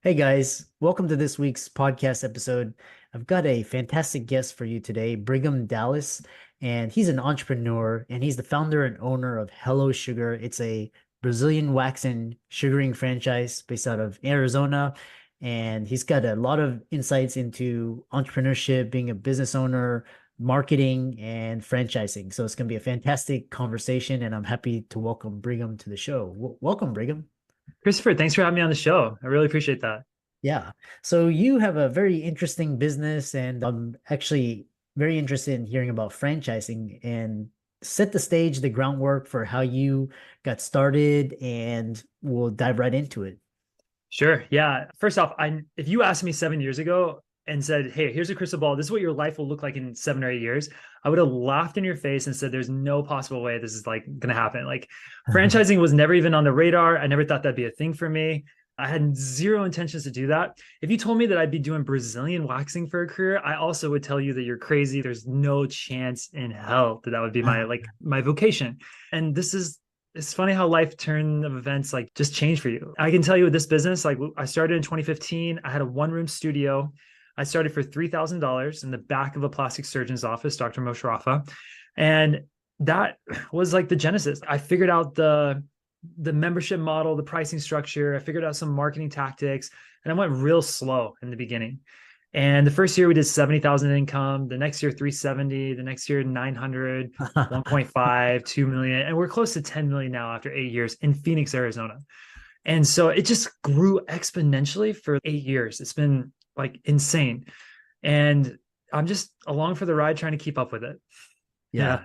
Hey guys, welcome to this week's podcast episode. I've got a fantastic guest for you today, Brigham Dallas, and he's an entrepreneur and he's the founder and owner of Hello Sugar. It's a Brazilian wax and sugaring franchise based out of Arizona, and he's got a lot of insights into entrepreneurship, being a business owner, marketing, and franchising. So it's going to be a fantastic conversation, and I'm happy to welcome Brigham to the show. Welcome, Brigham. Christopher, thanks for having me on the show. I really appreciate that. Yeah. So you have a very interesting business, and I'm actually very interested in hearing about franchising and set the stage, the groundwork for how you got started, and we'll dive right into it. Sure. Yeah. First off, if you asked me 7 years ago and said, "Hey, here's a crystal ball. This is what your life will look like in 7 or 8 years," I would have laughed in your face and said, "There's no possible way this is like going to happen." Like, franchising was never even on the radar. I never thought that'd be a thing for me. I had zero intentions to do that. If you told me that I'd be doing Brazilian waxing for a career, I also would tell you that you're crazy. There's no chance in hell that that would be my vocation. And it's funny how life turn of events like just change for you. I can tell you with this business, like I started in 2015. I had a one-room studio. I started for $3,000 in the back of a plastic surgeon's office, Dr. Moshrafa. And that was like the genesis. I figured out the membership model, the pricing structure. I figured out some marketing tactics, and I went real slow in the beginning. And the first year we did 70,000 income, the next year 370, the next year 900, 1.5, 2 million, and we're close to 10 million now after 8 years in Phoenix, Arizona. And so it just grew exponentially for 8 years. It's been like insane. And I'm just along for the ride trying to keep up with it. Yeah. Yeah.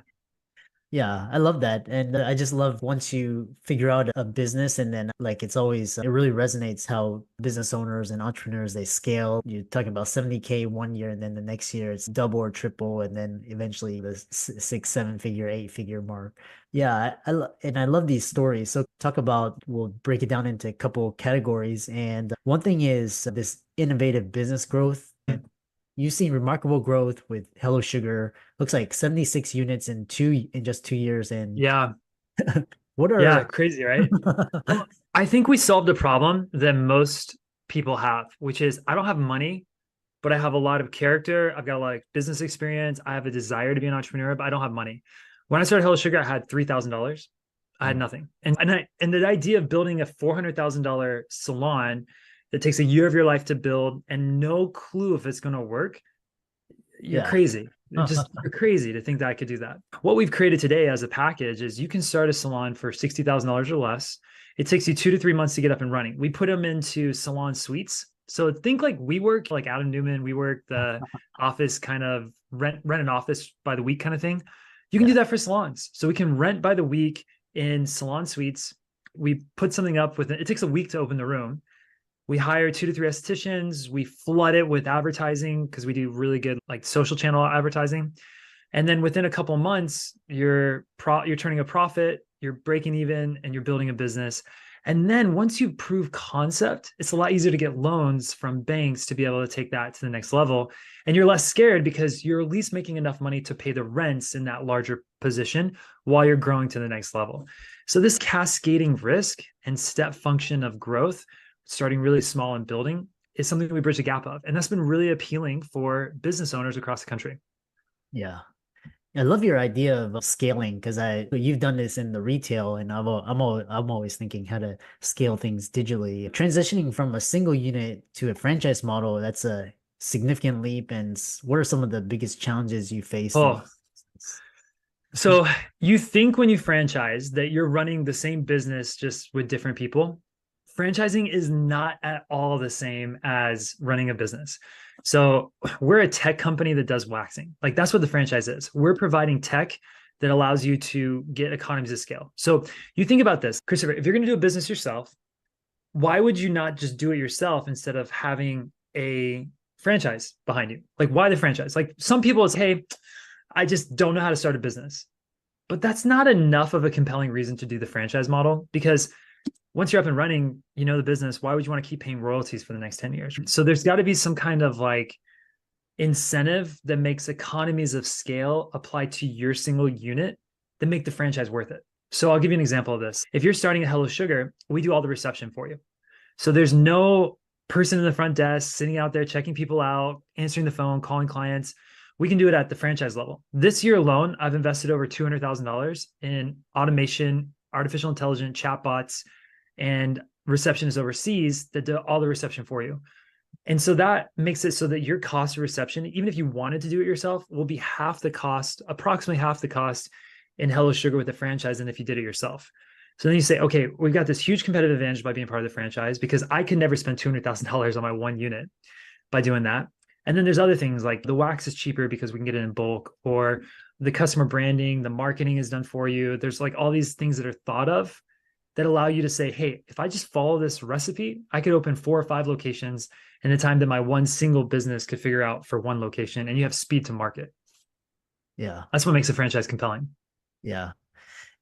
Yeah, I love that. And I just love once you figure out a business and then like it's always it really resonates how business owners and entrepreneurs they scale. You're talking about 70K one year and then the next year it's double or triple and then eventually the six, seven figure, eight figure mark. Yeah, and I love these stories. So talk about we'll break it down into a couple categories. And one thing is this innovative business growth. You've seen remarkable growth with Hello Sugar. Looks like 76 units in just 2 years. And Yeah. what Yeah. are Crazy, right? Well, I think we solved a problem that most people have, which is I don't have money, but I have a lot of character. I've got like business experience. I have a desire to be an entrepreneur, but I don't have money. When I started Hello Sugar, I had $3,000. I had Mm. nothing. And the idea of building a $400,000 salon that takes a year of your life to build and no clue if it's going to work, you're Yeah. crazy. You're crazy to think that I could do that. What we've created today as a package is you can start a salon for $60,000 or less. It takes you 2 to 3 months to get up and running. We put them into salon suites. So think like we work like Adam Newman, we work the office kind of rent an office by the week kind of thing. You can do Yeah. that for salons. So we can rent by the week in salon suites. We put something up with it takes a week to open the room. We hire 2 to 3 estheticians. We flood it with advertising because we do really good like social channel advertising. And then within a couple of months, you're turning a profit, you're breaking even, and you're building a business. And then once you prove concept, it's a lot easier to get loans from banks to be able to take that to the next level. And you're less scared because you're at least making enough money to pay the rents in that larger position while you're growing to the next level. So this cascading risk and step function of growth, starting really small and building, is something that we bridge the gap of. And that's been really appealing for business owners across the country. Yeah. I love your idea of scaling because you've done this in the retail and I'm always thinking how to scale things digitally. Transitioning from a single unit to a franchise model, that's a significant leap. And what are some of the biggest challenges you faced in? Oh, so you think when you franchise that you're running the same business just with different people. Franchising is not at all the same as running a business. So we're a tech company that does waxing. Like that's what the franchise is. We're providing tech that allows you to get economies of scale. So you think about this, Christopher, if you're going to do a business yourself, why would you not just do it yourself instead of having a franchise behind you? Like why the franchise? Like some people say, hey, I just don't know how to start a business. But that's not enough of a compelling reason to do the franchise model because once you're up and running, you know the business, why would you want to keep paying royalties for the next 10 years? So there's got to be some kind of like incentive that makes economies of scale apply to your single unit that make the franchise worth it. So I'll give you an example of this. If you're starting at Hello Sugar, we do all the reception for you. So there's no person in the front desk, sitting out there, checking people out, answering the phone, calling clients. We can do it at the franchise level. This year alone, I've invested over $200,000 in automation, artificial intelligence, chatbots, and receptionists overseas that do all the reception for you. And so that makes it so that your cost of reception, even if you wanted to do it yourself, will be half the cost, approximately half the cost in Hello Sugar with the franchise than if you did it yourself. So then you say, okay, we've got this huge competitive advantage by being part of the franchise because I could never spend $200,000 on my one unit by doing that. And then there's other things like the wax is cheaper because we can get it in bulk, or the customer branding, the marketing is done for you. There's like all these things that are thought of that allow you to say, hey, if I just follow this recipe, I could open 4 or 5 locations in the time that my one single business could figure out for one location, and you have speed to market. Yeah. That's what makes a franchise compelling. Yeah.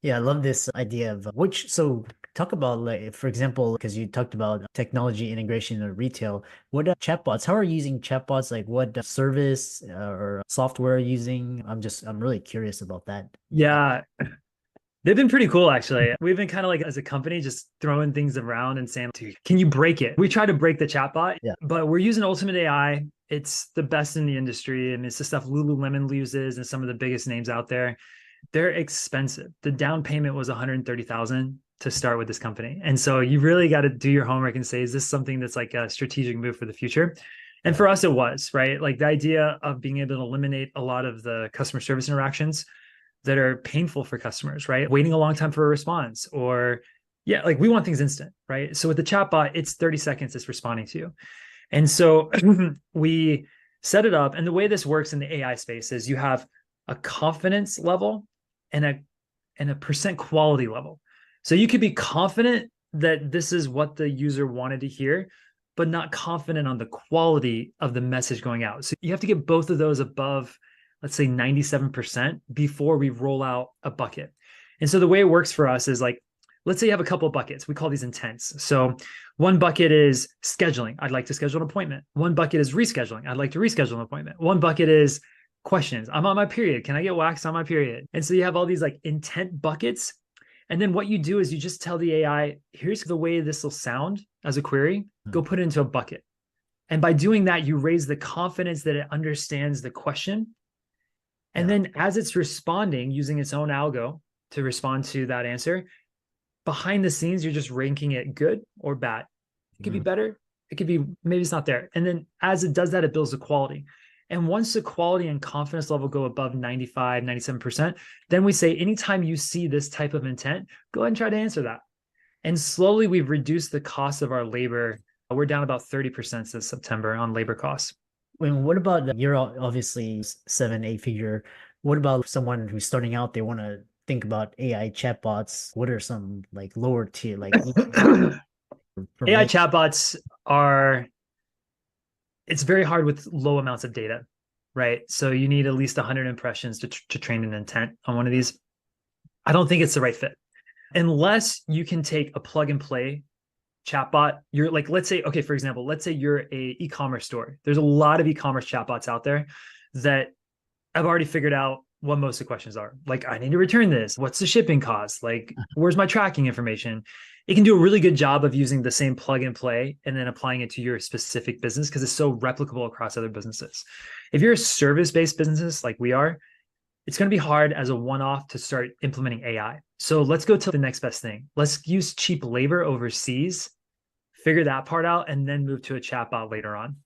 Yeah, I love this idea of so talk about like, for example, because you talked about technology integration in retail, what chatbots, how are you using chatbots? Like what service or software are you using? I'm really curious about that. Yeah, they've been pretty cool, actually. We've been kind of like, as a company, just throwing things around and saying, can you break it? We try to break the chatbot, Yeah. but we're using Ultimate.AI. It's the best in the industry. I mean, it's the stuff Lululemon uses and some of the biggest names out there. They're expensive. The down payment was 130,000 to start with this company. And so you really got to do your homework and say, is this something that's like a strategic move for the future? And Yeah. for us, it was, right? Like the idea of being able to eliminate a lot of the customer service interactions that are painful for customers, right? Waiting a long time for a response, or yeah, like we want things instant, right? So with the chatbot, it's 30 seconds it's responding to you. And so we set it up. And the way this works in the AI space is you have a confidence level and a percent quality level. So you could be confident that this is what the user wanted to hear, but not confident on the quality of the message going out. So you have to get both of those above, let's say 97% before we roll out a bucket. And so the way it works for us is like, let's say you have a couple of buckets. We call these intents. So one bucket is scheduling. I'd like to schedule an appointment. One bucket is rescheduling. I'd like to reschedule an appointment. One bucket is questions. I'm on my period. Can I get waxed on my period? And so you have all these like intent buckets. And then what you do is you just tell the AI, here's the way this will sound as a query. Go put it into a bucket. And by doing that, you raise the confidence that it understands the question. And Yeah. then as it's responding using its own algo to respond to that answer, behind the scenes, you're just ranking it good or bad. It could be better. It could be, maybe it's not there. And then as it does that, it builds the quality. And once the quality and confidence level go above 95, 97%, then we say, anytime you see this type of intent, go ahead and try to answer that. And slowly we've reduced the cost of our labor. We're down about 30% since September on labor costs. When what about you're obviously 7, 8 figure? What about someone who's starting out? They want to think about AI chatbots. What are some like lower tier, like for AI me? chatbots are, it's very hard with low amounts of data, right? So you need at least 100 impressions to train an intent on one of these. I don't think it's the right fit unless you can take a plug and play chatbot. You're like, let's say, okay, for example, let's say you're a e-commerce store. There's a lot of e-commerce chatbots out there that I've already figured out what most of the questions are. Like, I need to return this. What's the shipping cost? Like, where's my tracking information? It can do a really good job of using the same plug and play and then applying it to your specific business because it's so replicable across other businesses. If you're a service-based business like we are, it's going to be hard as a one-off to start implementing AI. So let's go to the next best thing. Let's use cheap labor overseas, figure that part out, and then move to a chatbot later on.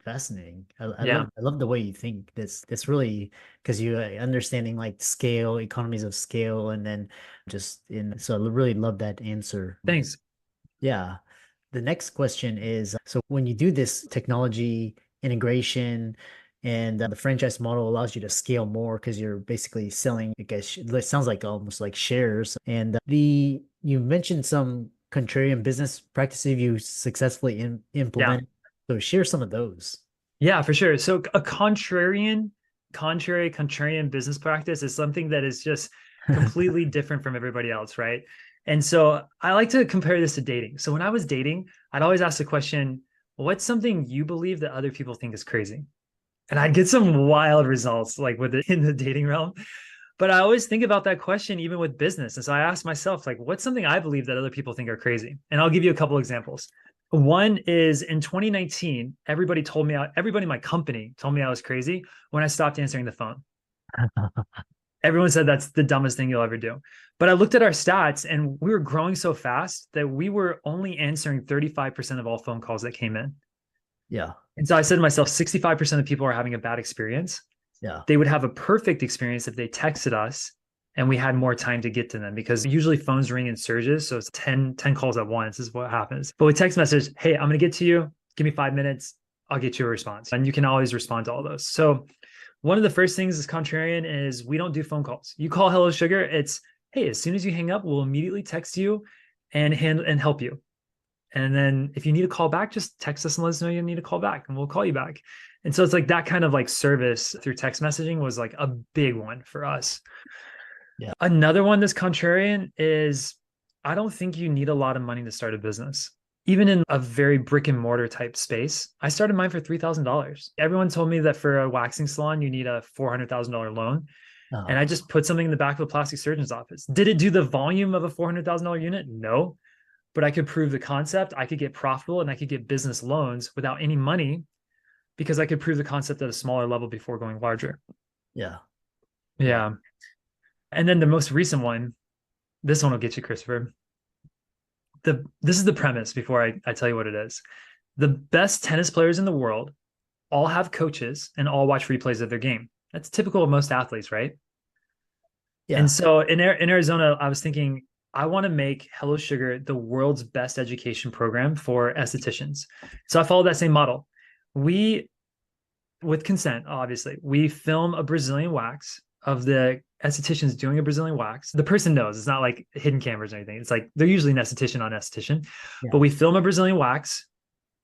Fascinating. Yeah. I love the way you think. This really because you understanding like scale, economies of scale, and then just in. So I really love that answer. Thanks. Yeah. The next question is, so when you do this technology integration and the franchise model allows you to scale more because you're basically selling, I guess it sounds like almost like shares. And you mentioned some contrarian business practices you successfully Yeah. implement. So share some of those. Yeah, for sure. So a contrarian business practice is something that is just completely different from everybody else, right? And so I like to compare this to dating. So when I was dating, I'd always ask the question, what's something you believe that other people think is crazy? And I'd get some wild results like with it in the dating realm. But I always think about that question even with business. And so I ask myself, like, what's something I believe that other people think are crazy? And I'll give you a couple examples. One is in 2019, everybody in my company told me I was crazy when I stopped answering the phone. Everyone said that's the dumbest thing you'll ever do. But I looked at our stats and we were growing so fast that we were only answering 35% of all phone calls that came in. Yeah. And so I said to myself, 65% of people are having a bad experience. Yeah. They would have a perfect experience if they texted us and we had more time to get to them, because usually phones ring in surges. So it's ten calls at once is what happens. But with text message, hey, I'm going to get to you. Give me 5 minutes. I'll get you a response. And you can always respond to all those. So one of the first things as Contrarian is we don't do phone calls. You call Hello Sugar, it's, hey, as soon as you hang up, we'll immediately text you and help you. And then if you need a call back, just text us and let us know you need a call back and we'll call you back. And so it's like that kind of like service through text messaging was like a big one for us. Yeah. Another one that's contrarian is I don't think you need a lot of money to start a business. Even in a very brick and mortar type space, I started mine for $3,000. Everyone told me that for a waxing salon, you need a $400,000 loan. And I Uh, just put something in the back of a plastic surgeon's office. Did it do the volume of a $400,000 unit? No, but I could prove the concept. I could get profitable and I could get business loans without any money because I could prove the concept at a smaller level before going larger. yeah. Yeah. Yeah. And then the most recent one, this one will get you, Christopher. This is the premise before I tell you what it is. The best tennis players in the world all have coaches and all watch replays of their game. That's typical of most athletes, right? And Yeah. so in Arizona, I was thinking, I want to make Hello Sugar the world's best education program for estheticians. So I followed that same model. We, with consent, obviously, we film a Brazilian wax of the estheticians doing a Brazilian wax. The person knows it's not like hidden cameras or anything. It's like they're usually an esthetician on esthetician, Yeah. but we film a Brazilian wax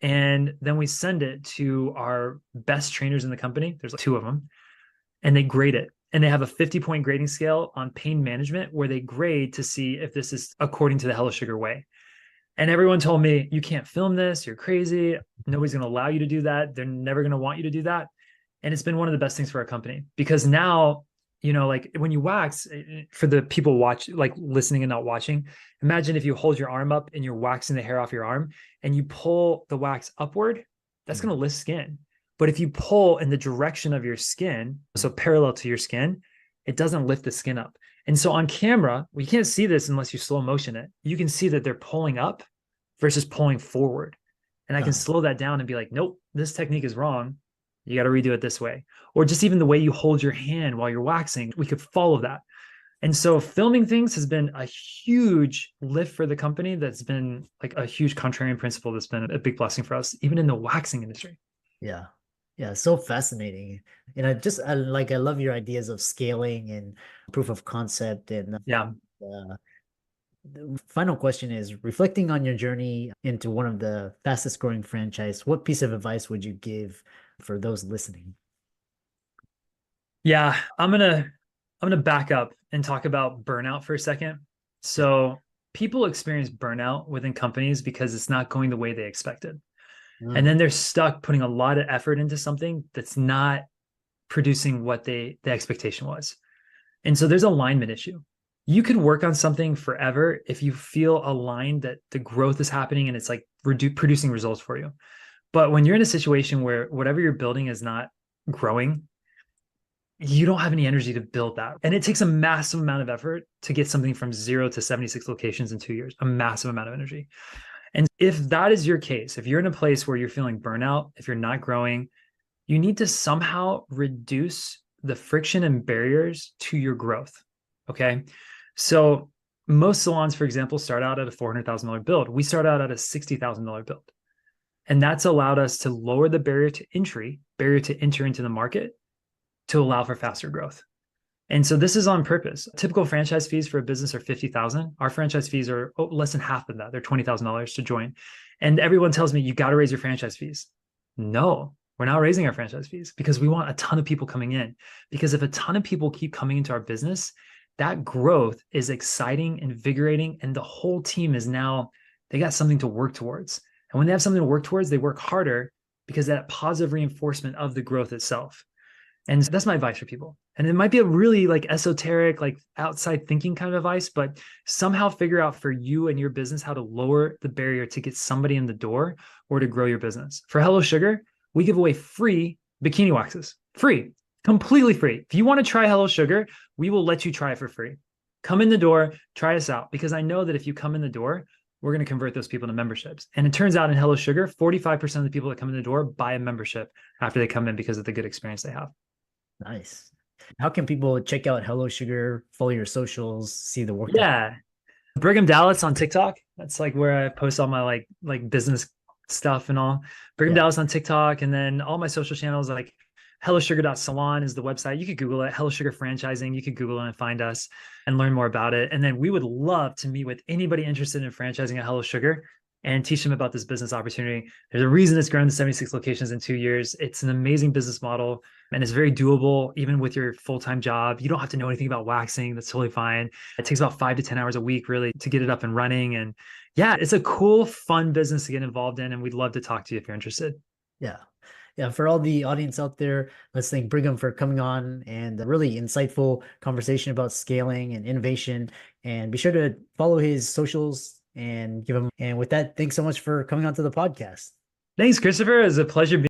and then we send it to our best trainers in the company. There's like two of them, and they grade it. And they have a 50-point grading scale on pain management where they grade to see if this is according to the Hello Sugar way. And everyone told me, you can't film this. You're crazy. Nobody's going to allow you to do that. They're never going to want you to do that. And it's been one of the best things for our company because now, like when you wax, for the people like listening and not watching, imagine if you hold your arm up and you're waxing the hair off your arm and you pull the wax upward, that's going to lift skin. But if you pull in the direction of your skin, so parallel to your skin, it doesn't lift the skin up. And so on camera, we can't see this unless you slow motion it. You can see that they're pulling up versus pulling forward. And I can slow that down and be like, nope, this technique is wrong. You got to redo it this way. Or just even the way you hold your hand while you're waxing, we could follow that. And so filming things has been a huge lift for the company. That's been like a huge contrarian principle that's been a big blessing for us, even in the waxing industry. Yeah. Yeah. So fascinating. And I love your ideas of scaling and proof of concept. And Yeah. the final question is reflecting on your journey into one of the fastest growing franchise, what piece of advice would you give for those listening? Yeah. I'm gonna back up and talk about burnout for a second. Yeah. So people experience burnout within companies because it's not going the way they expected. And Mm, then they're stuck putting a lot of effort into something that's not producing what the expectation was. And so there's an alignment issue. You could work on something forever if you feel aligned that the growth is happening and it's like producing results for you. But when you're in a situation where whatever you're building is not growing, you don't have any energy to build that. And it takes a massive amount of effort to get something from 0 to 76 locations in 2 years, a massive amount of energy. And if that is your case, if you're in a place where you're feeling burnout, if you're not growing, you need to somehow reduce the friction and barriers to your growth. Okay. So most salons, for example, start out at a $400,000 build. We start out at a $60,000 build. And that's allowed us to lower the barrier to enter into the market to allow for faster growth. And so this is on purpose. Typical franchise fees for a business are 50,000. Our franchise fees are less than half of that. They're $20,000 to join. And everyone tells me you got to raise your franchise fees. No, we're not raising our franchise fees because we want a ton of people coming in. Because if a ton of people keep coming into our business, that growth is exciting, invigorating, and the whole team is now, they got something to work towards. And when they have something to work towards, they work harder because that positive reinforcement of the growth itself. And that's my advice for people. And it might be a really like esoteric, like outside thinking kind of advice, but somehow figure out for you and your business how to lower the barrier to get somebody in the door or to grow your business. For Hello Sugar, we give away free bikini waxes, free, completely free. If you want to try Hello Sugar, we will let you try it for free. Come in the door, try us out, because I know that if you come in the door, we're going to convert those people to memberships. And it turns out in Hello Sugar, 45% of the people that come in the door buy a membership after they come in because of the good experience they have. Nice. How can people check out Hello Sugar, follow your socials, see the work that? Yeah. Brigham Dallas on TikTok. That's like where I post all my like business stuff and all. Brigham Yeah, Dallas on TikTok, and then all my social channels like hellosugar.salon is the website. You could Google it. Hello Sugar Franchising. You could Google it and find us and learn more about it. And then we would love to meet with anybody interested in franchising at Hello Sugar and teach them about this business opportunity. There's a reason it's grown to 76 locations in 2 years. It's an amazing business model and it's very doable, even with your full-time job. You don't have to know anything about waxing. That's totally fine. It takes about 5 to 10 hours a week, really, to get it up and running. And yeah, it's a cool, fun business to get involved in. And we'd love to talk to you if you're interested. yeah. Yeah, for all the audience out there, let's thank Brigham for coming on and a really insightful conversation about scaling and innovation. And be sure to follow his socials and give him. And with that, thanks so much for coming on to the podcast. Thanks, Christopher. It was a pleasure being